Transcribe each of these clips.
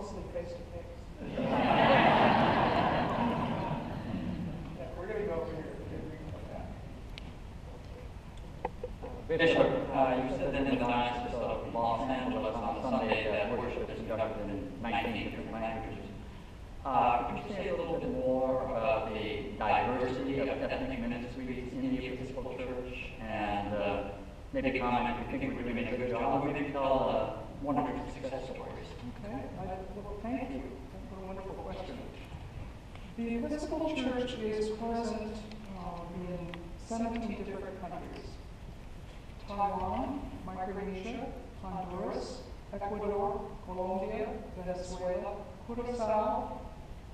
mostly face-to-face. Yeah, we're going to go over here. Bishop, you said that in the Diocese of Los Angeles on Sunday that worship is conducted in 19 different languages. Could you say a little bit more about the diversity of ethnic ministries in the Episcopal Church, and maybe comment if you think we're doing a good job, or maybe tell one or two success stories? Okay, well, thank you. That's a wonderful question. The Episcopal Church is present in 17 different countries. Taiwan, Micronesia, Honduras, Ecuador, Colombia, Venezuela, Curaçao,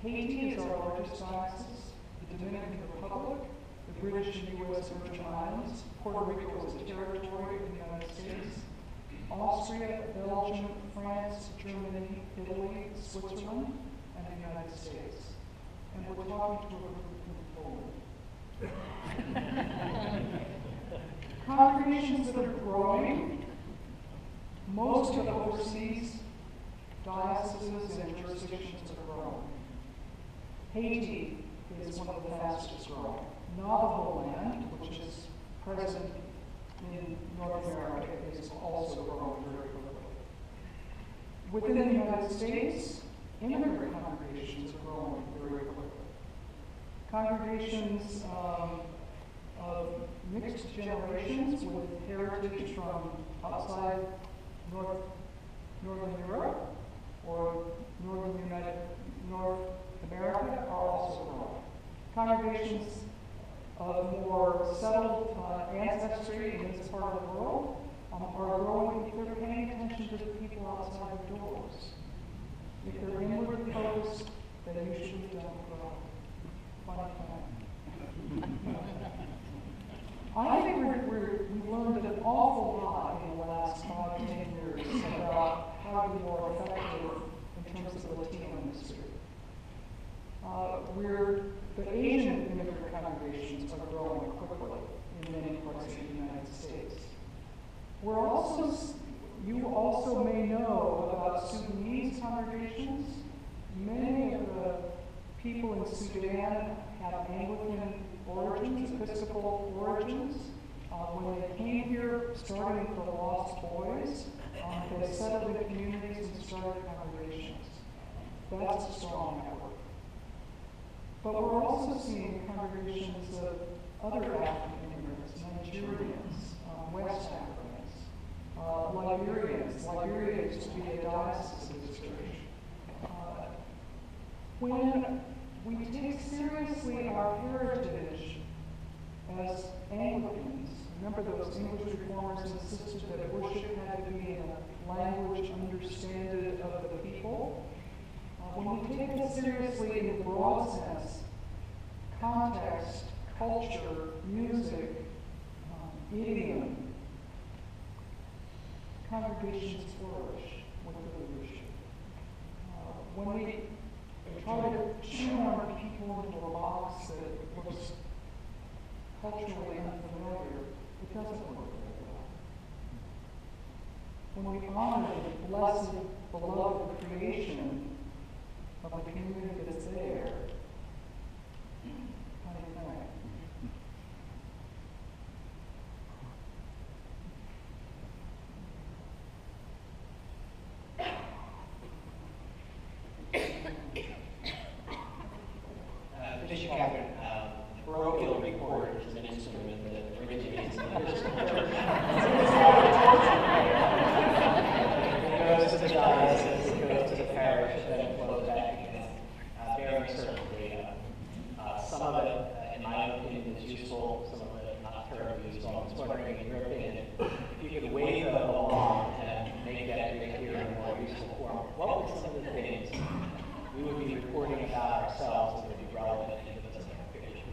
Haiti is our largest diocese, the Dominican Republic, the British and U.S. Virgin Islands, Puerto Rico is a territory of the United States, Austria, Belgium, France, Germany, Italy, Switzerland, and the United States. And we're talking to a group from Poland. Congregations that are growing, most of the overseas dioceses and jurisdictions are growing. Haiti is one of the fastest growing. Navajo land, which is present in North America, is also growing very quickly. Within the United States, immigrant congregations are growing very quickly. Congregations of mixed generations with heritage from outside Northern Europe or North America are also growing. Congregations of more settled ancestry in this part of the world are growing if they're paying attention to the people outside the doors. If they're inwardly focused, then usually don't grow. Fun fact. I think we've learned an awful lot in the last 5 to 10 years about how to be more effective in terms of the Latino ministry. The Asian immigrant congregations are growing quickly in many parts of the United States. You also may know about Sudanese congregations. Many of the people in Sudan have Anglican origins, Episcopal origins. When they came here, starting for the Lost Boys, they settled in communities and started congregations. That's a strong network. But we're also seeing congregations of other African immigrants, Nigerians, West Africans, Liberians. Liberia used to be a diocese of this church. When we take seriously our heritage as Anglicans, remember those English reformers insisted that worship had to be in a language understood of the people? When we take it seriously in the broad sense, context, culture, music, idiom, congregations flourish with the leadership. When we try to shoehorn people into a box that looks culturally unfamiliar, it doesn't work very well. When we honor the blessed, beloved creation of the community that's there, how do you think? Bishop Katharine, parochial record is an instrument that originates in the Episcopal Church. It goes to the diocese, it goes to the parish, then it flows back again, bearing certain data. Some of it, in my opinion, is useful, some of it not terribly useful. I was wondering, in your opinion, if you could wave them along and make that data here in a more useful form, what would some of the things we would be reporting about ourselves that would be relevant in the congregation?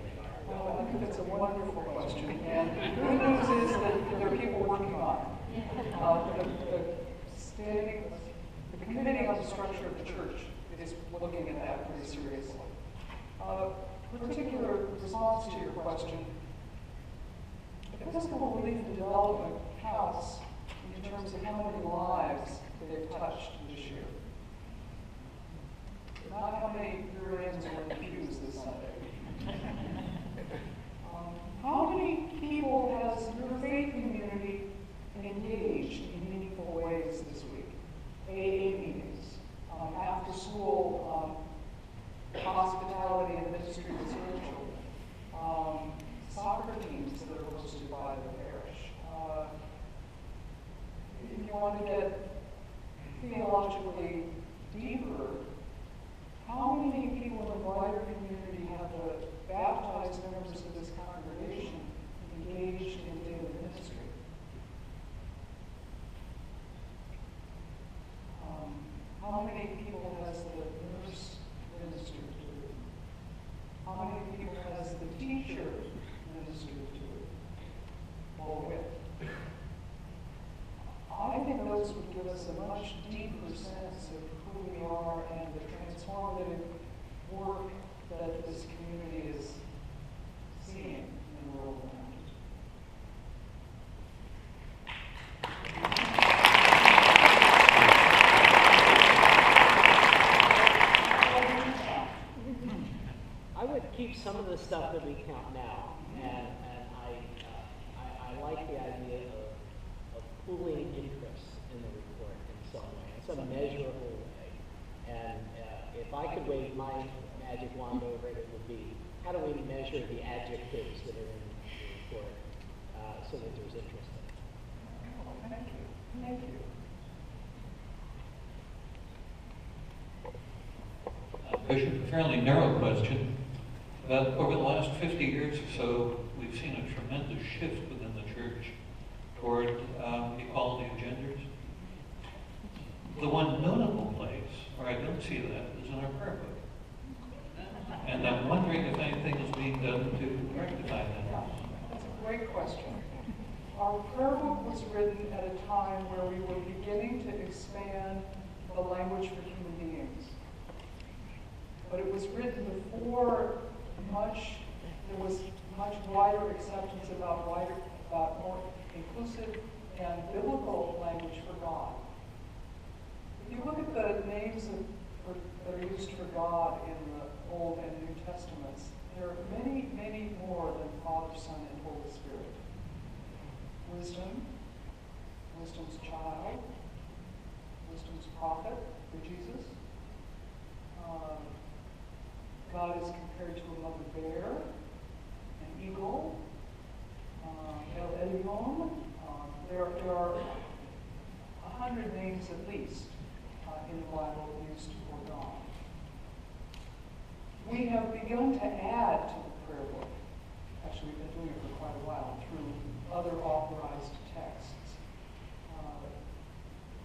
Well, I think that's a wonderful question. And the good news is that there are people working on it. The Committee on the Structure of the Church is looking at that pretty seriously. Particular response to your question, Episcopal Relief and Development counts in terms of how many lives they've touched this year. not how many rear ends are in the pews this Sunday. How many people has your faith community engaged in meaningful ways this week? AA meetings, after school hospitality and ministry to spiritual, soccer teams that are hosted by the parish. If you want to get theologically deeper, how many people in the wider community have the baptized members of this congregation engaged in daily ministry? How many people has the nurse ministered to? How many people has the teacher ministered to or with? I think those would give us a much deeper sense of who we are and the transformative work that this community is seeing in the world around it. I would keep some of the stuff that we count now, and I like the idea of pooling interests in the report in some way. It's a measurable way. And if I could wave my magic wand over it, it would be, how do we measure the adjectives that are in the report so that there's interest in it? Oh, thank you. Thank you. Bishop, a fairly narrow question. But over the last 50 years or so, we've seen a tremendous shift within the church toward equality of genders. The one notable place where I don't see that is in our prayer book. And I'm wondering if anything is being done to rectify that. That's a great question. Our prayer book was written at a time where we were beginning to expand the language for human beings. But it was written before there was much wider acceptance about more inclusive and biblical language for God. If you look at the names that are used for God in the Old and New Testaments, there are many, many more than Father, Son, and Holy Spirit. Wisdom, wisdom's child, wisdom's prophet for Jesus. God is compared to a mother bear, an eagle, El Elyon. There are 100 names at least in the Bible used for God. We have begun to add to the prayer book. Actually, we've been doing it for quite a while through other authorized texts.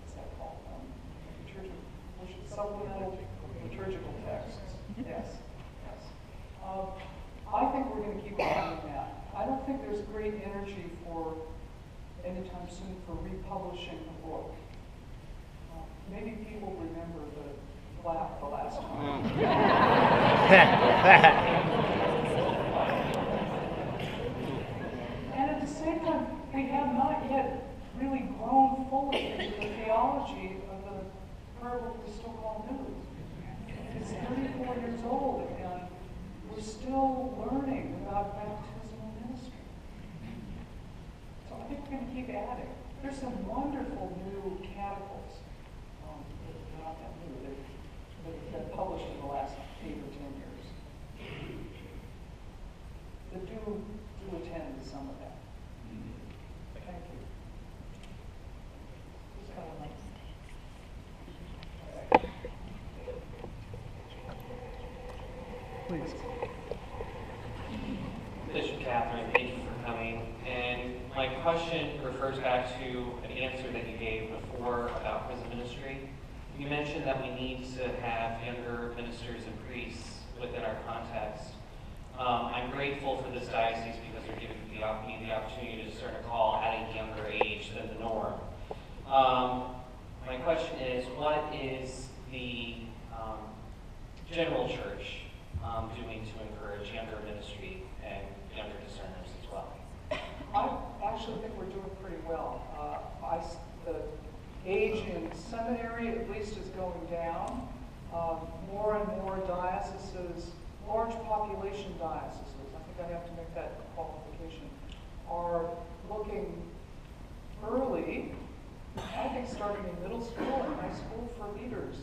What's that called? Supplemental liturgical texts. Yes. I think we're going to keep on doing that. I don't think there's great energy for anytime soon for republishing a book. Maybe people remember the last time. And at the same time, we have not yet really grown fully into the theology of the prayer book we still call new. It's 34 years old, and we're still learning about baptismal ministry. So I think we're going to keep adding. There's some wonderful new catechals. Not that new, they've been published in the last 8 or 10 years. But do attend to some of that. Thank you. Who's got a mic? Please. Bishop Katharine, thank you for coming. And my question refers back to an answer that you gave before about prison ministry. You mentioned that we need to have younger ministers and priests within our context. I'm grateful for this diocese because they're giving me the opportunity to discern a call at a younger age than the norm. My question is, what is the general church doing to encourage younger ministry and younger discerners as well? I actually think we're doing pretty well. The age in seminary at least is going down. More and more dioceses, large population dioceses, I think I have to make that qualification, are looking early, I think starting in middle school and high school, for leaders.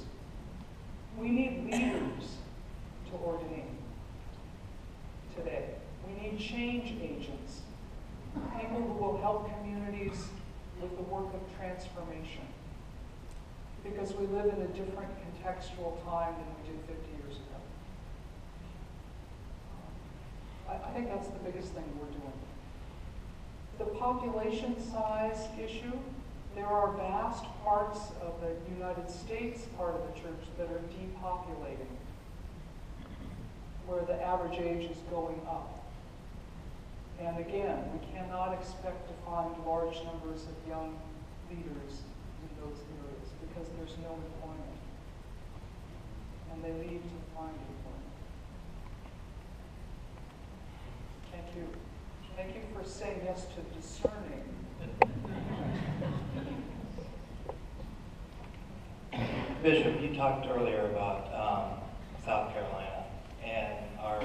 We need leaders to ordain today. We need change agents, people who will help communities with the work of transformation. Because we live in a different contextual time than we did 50 years ago. I think that's the biggest thing we're doing. The population size issue, there are vast parts of the United States part of the church that are depopulating, where the average age is going up. And again, we cannot expect to find large numbers of young leaders in those areas because there's no employment. And they leave to find employment. Thank you. Thank you for saying yes to discerning. Bishop, you talked earlier about South Carolina and our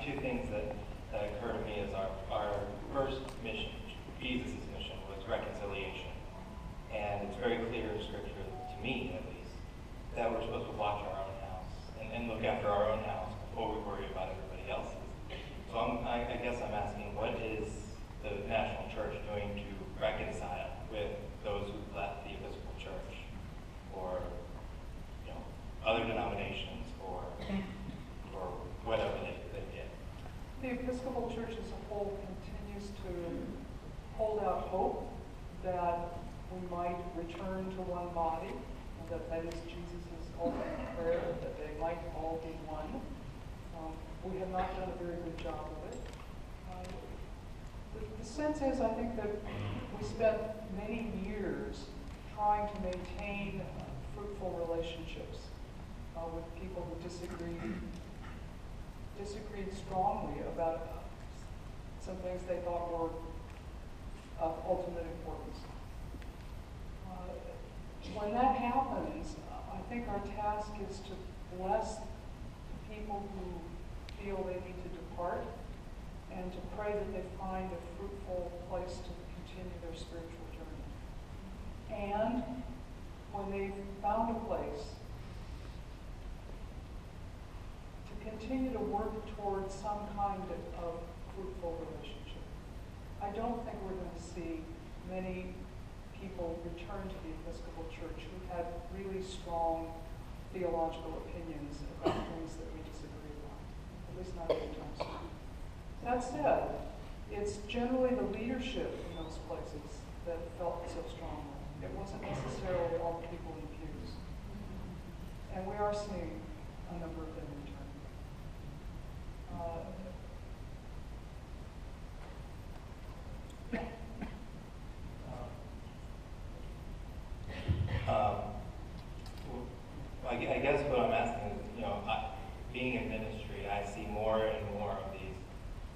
two things that occur to me is our first mission, Jesus' mission, was reconciliation. And it's very clear in Scripture, to me at least, that we're supposed to watch our own house and look after our own house before we worry about everybody else's. So I guess I'm asking, what is the national church doing to reconcile with those who left the Episcopal Church or other denominations or whatever they did? The Episcopal Church as a whole continues to hold out hope that we might return to one body, and that is Jesus' ultimate prayer, that they might all be one. We have not done a very good job of it. The sense is, I think, that we spent many years trying to maintain fruitful relationships with people who disagreed strongly about some things they thought were of ultimate importance. When that happens, I think our task is to bless people who feel they need to depart and to pray that they find a fruitful place to continue their spiritual journey. And when they've found a place, to continue to work towards some kind of fruitful relationship. I don't think we're going to see many people return to the Episcopal Church who had really strong theological opinions about things that we disagree on, at least not anytime soon. That said, it's generally the leadership in those places that felt so strongly. It wasn't necessarily all the people in the pews. And we are seeing a number of them return. I guess what I'm asking is, being in ministry, I see more and more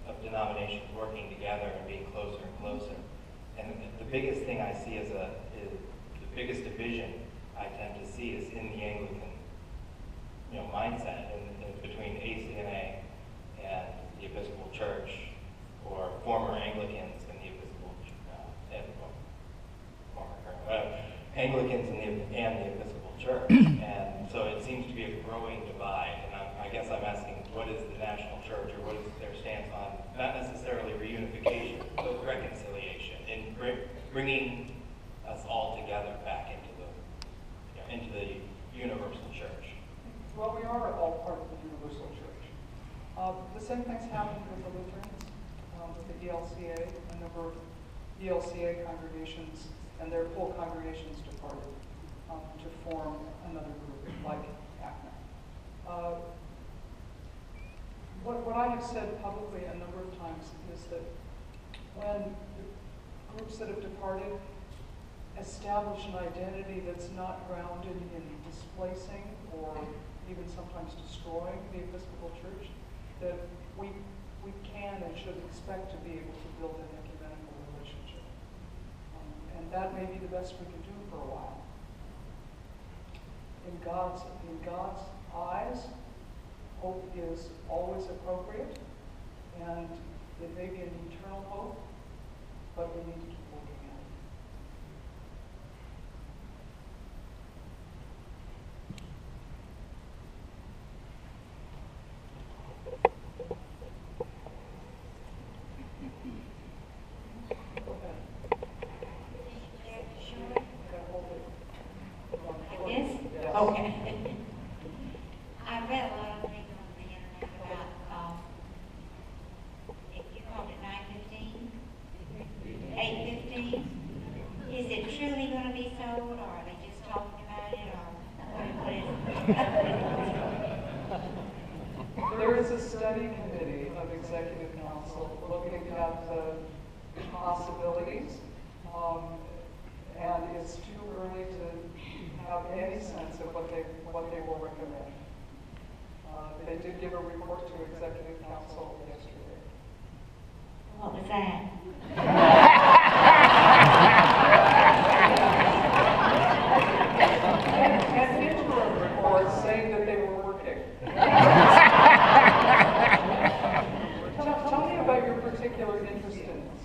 of denominations working together and being closer and closer. And the biggest thing I see is the biggest division I tend to see is in the Anglican, mindset between ACNA and the Episcopal Church, or former Anglicans and the Episcopal Anglicans and the Episcopal Church. And so it seems to be a growing divide. And I guess I'm asking, what is the national church, or what is their stance on, not necessarily reunification, but reconciliation, and bringing us all together back into the universal church? Well, we are all part of the universal church. The same thing's happened with the Lutherans, with the ELCA. A number of ELCA congregations and their full congregations departed to form another group like ACNA. What I have said publicly a number of times is that when groups that have departed establish an identity that's not grounded in displacing or even sometimes destroying the Episcopal Church, that we can and should expect to be able to build an ecumenical relationship. And that may be the best we can do for a while. in God's eyes, hope is always appropriate, and it may be an eternal hope, but we need to keep looking at it. Okay. I read a lot of things on the internet about, if you called it 9:15, 8:15, is it truly going to be sold, or are they just talking about it, or what is it? There is a study committee of executive council looking at the possibilities, and it's too early to have any sense of what they will recommend. They did give a report to executive council yesterday. What was that? An interim report saying that they were working. Tell me about your particular interest in this.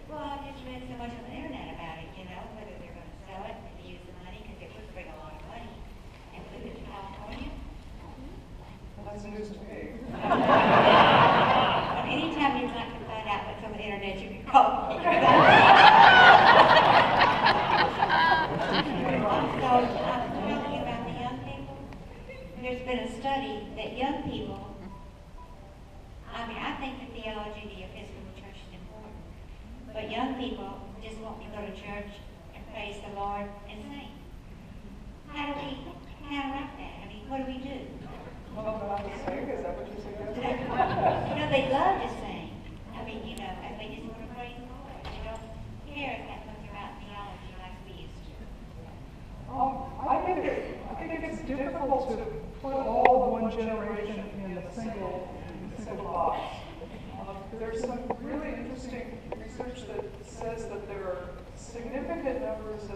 Well, I've just read so much on the internet about it, whether they're going to sell it and use the money, because it would bring a lot of money, and move it to California. That's news to me. Anytime you'd like to find out what's on the internet, you can call me. So, I'm talking about the young people. There's been a study that young people, I think the theology of the Episcopal Church is important, but young people just want to go to church and praise the Lord and sing. How do we counteract that? What do we do? Well, not to sing, is that what you suggested? They love to sing. And they just want to praise the Lord. They don't care that much about theology like we used to. I think it's difficult to put all of one generation in a single box. There's some really interesting research that says that there are significant numbers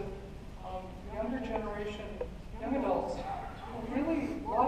of younger generation, young adults, who really like